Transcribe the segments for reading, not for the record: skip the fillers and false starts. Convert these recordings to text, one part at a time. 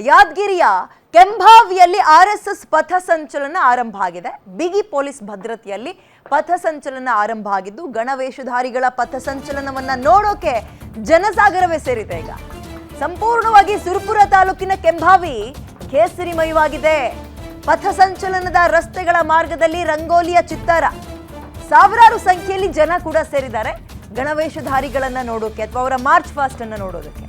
ಯಾದಗಿರಿಯ ಕೆಂಭಾವಿಯಲ್ಲಿ RSS ಪಥಸಂಚಲನ ಆರಂಭ ಆಗಿದೆ. ಬಿಗಿ ಪೊಲೀಸ್ ಭದ್ರತೆಯಲ್ಲಿ ಪಥಸಂಚಲನ ಆರಂಭ ಆಗಿದ್ದು ಗಣವೇಷಧಾರಿಗಳ ಪಥಸಂಚಲನವನ್ನ ನೋಡೋಕೆ ಜನಸಾಗರವೇ ಸೇರಿದೆ. ಈಗ ಸಂಪೂರ್ಣವಾಗಿ ಸುರಪುರ ತಾಲೂಕಿನ ಕೆಂಭಾವಿ ಕೇಸರಿಮಯವಾಗಿದೆ. ಪಥಸಂಚಲನದ ರಸ್ತೆಗಳ ಮಾರ್ಗದಲ್ಲಿ ರಂಗೋಲಿಯ ಚಿತ್ತಾರ, ಸಾವಿರಾರು ಸಂಖ್ಯೆಯಲ್ಲಿ ಜನ ಕೂಡ ಸೇರಿದ್ದಾರೆ ಗಣವೇಷಧಾರಿಗಳನ್ನ ನೋಡೋಕೆ ಅಥವಾ ಅವರ ಮಾರ್ಚ್ ಫಾಸ್ಟ್ ಅನ್ನು ನೋಡೋದಕ್ಕೆ.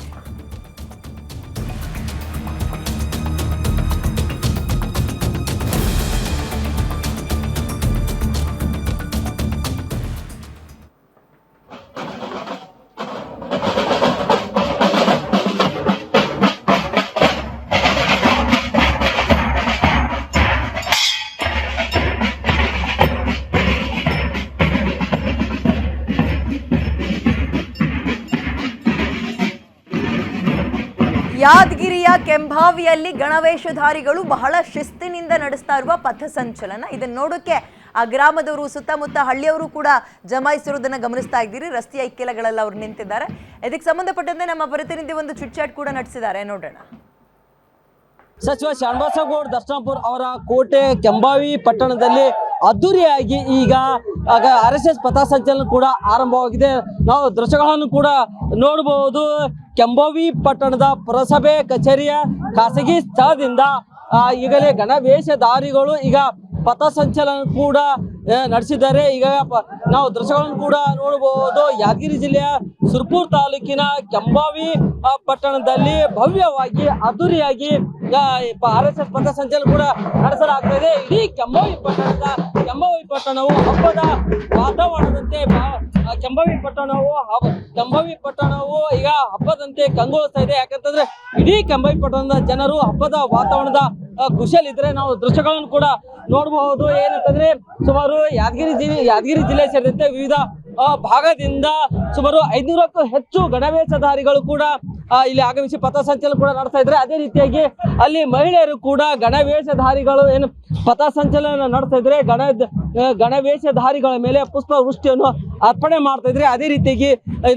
ಯಾದಗಿರಿಯ ಕೆಂಭಾವಿಯಲ್ಲಿ ಗಣವೇಷಧಾರಿಗಳು ಬಹಳ ಶಿಸ್ತಿನಿಂದ ನಡೆಸ್ತಾ ಇರುವ ಪಥಸಂಚಲನ. ಇದನ್ನ ನೋಡೋಕೆ ಆ ಗ್ರಾಮದವರು, ಸುತ್ತಮುತ್ತ ಹಳ್ಳಿಯವರು ಕೂಡ ಜಮಾಯಿಸಿರುವುದನ್ನು ಗಮನಿಸ್ತಾ ಇದ್ದೀರಿ. ರಸ್ತೆಯ ಇಕ್ಕೆಲಗಳೆಲ್ಲ ಅವರು ನಿಂತಿದ್ದಾರೆ. ಇದಕ್ಕೆ ಸಂಬಂಧಪಟ್ಟಂತೆ ನಮ್ಮ ಪ್ರತಿನಿಧಿ ಒಂದು ಚಿಟ್ಚಾಟ್ ಕೂಡ ನಡೆಸಿದ್ದಾರೆ, ನೋಡೋಣ. ಸಚಿವ ಶ್ರೀನಿವಾಸಗೌಡ ದರ್ಶನಪುರ ಅವರ ಕೋಟೆ ಕೆಂಭಾವಿ ಪಟ್ಟಣದಲ್ಲಿ ಅದ್ದೂರಿಯಾಗಿ ಈಗ RSS ಪಥಸಂಚಲನ ಕೂಡ ಆರಂಭವಾಗಿದೆ. ನಾವು ದೃಶ್ಯಗಳನ್ನು ಕೂಡ ನೋಡಬಹುದು. ಕೆಂಭಾವಿ ಪಟ್ಟಣದ ಪುರಸಭೆ ಕಚೇರಿಯ ಖಾಸಗಿ ಸ್ಥಳದಿಂದ ಈಗಲೇ ಗಣವೇಷಧಾರಿಗಳು ಈಗ ಪಥಸಂಚಲನ ಕೂಡ ನಡೆಸಿದ್ದಾರೆ. ಈಗ ನಾವು ದೃಶ್ಯಗಳನ್ನು ಕೂಡ ನೋಡಬಹುದು. ಯಾದಗಿರಿ ಜಿಲ್ಲೆಯ ಸುರಪುರ ತಾಲೂಕಿನ ಕೆಂಭಾವಿ ಪಟ್ಟಣದಲ್ಲಿ ಭವ್ಯವಾಗಿ ಅದ್ದೂರಿಯಾಗಿ RSS ಪಥಸಂಚಲನ ಕೂಡ ನಡೆಸಲಾಗ್ತಾ ಇದೆ. ಇಡೀ ಕೆಂಭಾವಿ ಪಟ್ಟಣವು ಹಬ್ಬದ ವಾತಾವರಣದಂತೆ ಕೆಂಭಾವಿ ಪಟ್ಟಣವು ಈಗ ಹಬ್ಬದಂತೆ ಕಂಗೊಳಿಸ್ತಾ ಇದೆ. ಯಾಕಂತಂದ್ರೆ ಇಡೀ ಕೆಂಭಾವಿ ಪಟ್ಟಣದ ಜನರು ಹಬ್ಬದ ವಾತಾವರಣದ ಖುಷಿಯಲ್ಲಿದ್ರೆ ನಾವು ದೃಶ್ಯಗಳನ್ನು ಕೂಡ ನೋಡಬಹುದು. ಏನಂತಂದ್ರೆ ಸುಮಾರು ಯಾದಗಿರಿ ಜಿಲ್ಲೆ ಸೇರಿದಂತೆ ವಿವಿಧ ಭಾಗದಿಂದ ಸುಮಾರು 500ಕ್ಕೂ ಹೆಚ್ಚು ಗಣವೇಷಧಾರಿಗಳು ಕೂಡ ಇಲ್ಲಿ ಆಗಮಿಸಿ ಪಥಸಂಚಲನ ಕೂಡ ನಡೆಸ್ತಾ ಇದ್ದಾರೆ. ಅದೇ ರೀತಿಯಾಗಿ ಅಲ್ಲಿ ಮಹಿಳೆಯರು ಕೂಡ ಗಣವೇಷಧಾರಿಗಳು ಏನು ಪಥಸಂಚಲನ ನಡೆಸ್ತಾ ಇದ್ರೆ ಗಣವೇಷಧಾರಿಗಳ ಮೇಲೆ ಪುಷ್ಪ ವೃಷ್ಟಿಯನ್ನು ಅರ್ಪಣೆ ಮಾಡ್ತಾ ಇದ್ರೆ. ಅದೇ ರೀತಿಯಾಗಿ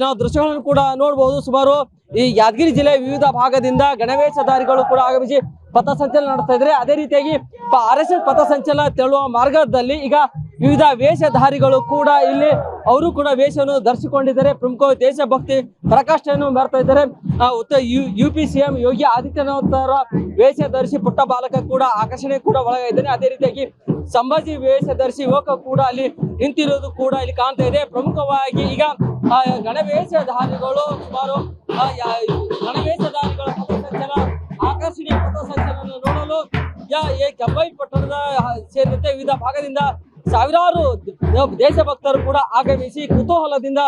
ನಾವು ದೃಶ್ಯಗಳನ್ನು ಕೂಡ ನೋಡಬಹುದು. ಸುಮಾರು ಈ ಯಾದಗಿರಿ ಜಿಲ್ಲೆಯ ವಿವಿಧ ಭಾಗದಿಂದ ಗಣವೇಷಧಾರಿಗಳು ಕೂಡ ಆಗಮಿಸಿ ಪಥಸಂಚಲನ ನಡೆಸ್ತಾ ಇದ್ರೆ. ಅದೇ ರೀತಿಯಾಗಿ RSS ಪಥಸಂಚಲನ ತೆರಳುವ ಮಾರ್ಗದಲ್ಲಿ ಈಗ ವಿವಿಧ ವೇಷಧಾರಿಗಳು ಕೂಡ ಇಲ್ಲಿ ಅವರು ಕೂಡ ವೇಷವನ್ನು ಧರಿಸಿಕೊಂಡಿದ್ದಾರೆ. ಪ್ರಮುಖ ದೇಶಭಕ್ತಿ ಪ್ರಕಾಶವನ್ನು ಮೆರ್ತಾ ಇದ್ದಾರೆ. UP CM ಯೋಗಿ ಆದಿತ್ಯನಾಥ್ ಅವರ ವೇಷ ಧರಿಸಿ ಪುಟ್ಟ ಬಾಲಕ ಕೂಡ ಆಕರ್ಷಣೆ ಕೂಡ ಒಳಗಾಗಿದ್ದಾನೆ. ಅದೇ ರೀತಿಯಾಗಿ ಸಂಭಾಜಿ ವೇಷ ಧರಿಸಿ ಯುವಕ ಕೂಡ ಅಲ್ಲಿ ನಿಂತಿರೋದು ಕೂಡ ಇಲ್ಲಿ ಕಾಣ್ತಾ ಇದೆ. ಪ್ರಮುಖವಾಗಿ ಈಗ ಗಣವೇಷಧಾರಿಗಳು ಸುಮಾರು ಗಣವೇಷಧಾರಿಗಳ ಪಥಸಂಚಲನ ಆಕರ್ಷಣೀಯ ಪಥಸಂಚಲನ ನೋಡಲು ಕೆಂಭಾವಿ ಪಟ್ಟಣದ ಸೇರಿದಂತೆ ವಿವಿಧ ಭಾಗದಿಂದ ಸಾವಿರಾರು ದೇಶಭಕ್ತರು ಕೂಡ ಆಗಮಿಸಿ ಕುತೂಹಲದಿಂದ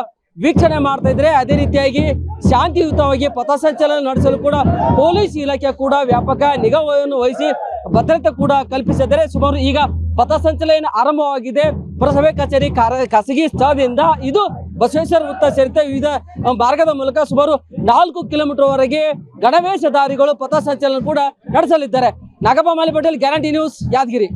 ವೀಕ್ಷಣೆ ಮಾಡ್ತಾ ಇದ್ರೆ. ಅದೇ ರೀತಿಯಾಗಿ ಶಾಂತಿಯುತವಾಗಿ ಪಥಸಂಚಲನ ನಡೆಸಲು ಕೂಡ ಪೊಲೀಸ್ ಇಲಾಖೆ ಕೂಡ ವ್ಯಾಪಕ ನಿಗಾವನ್ನು ವಹಿಸಿ ಭದ್ರತೆ ಕೂಡ ಕಲ್ಪಿಸಿದ್ದಾರೆ. ಸುಮಾರು ಈಗ ಪಥಸಂಚಲನ ಆರಂಭವಾಗಿದೆ. ಪುರಸಭೆ ಕಚೇರಿ ಖಾಸಗಿ ಸ್ಥಳದಿಂದ ಇದು ಬಸವೇಶ್ವರ ವೃತ್ತ ಸೇರಿದಂತೆ ವಿವಿಧ ಮಾರ್ಗದ ಮೂಲಕ ಸುಮಾರು 4 ಕಿಲೋಮೀಟರ್ ವರೆಗೆ ಗಣವೇಷಧಾರಿಗಳು ಪಥಸಂಚಲನ ಕೂಡ ನಡೆಸಲಿದ್ದಾರೆ. ನಾಗಪ್ಪ ಮಾಲಿ ಪಟೇಲ್, ಗ್ಯಾರಂಟಿ ನ್ಯೂಸ್, ಯಾದಗಿರಿ.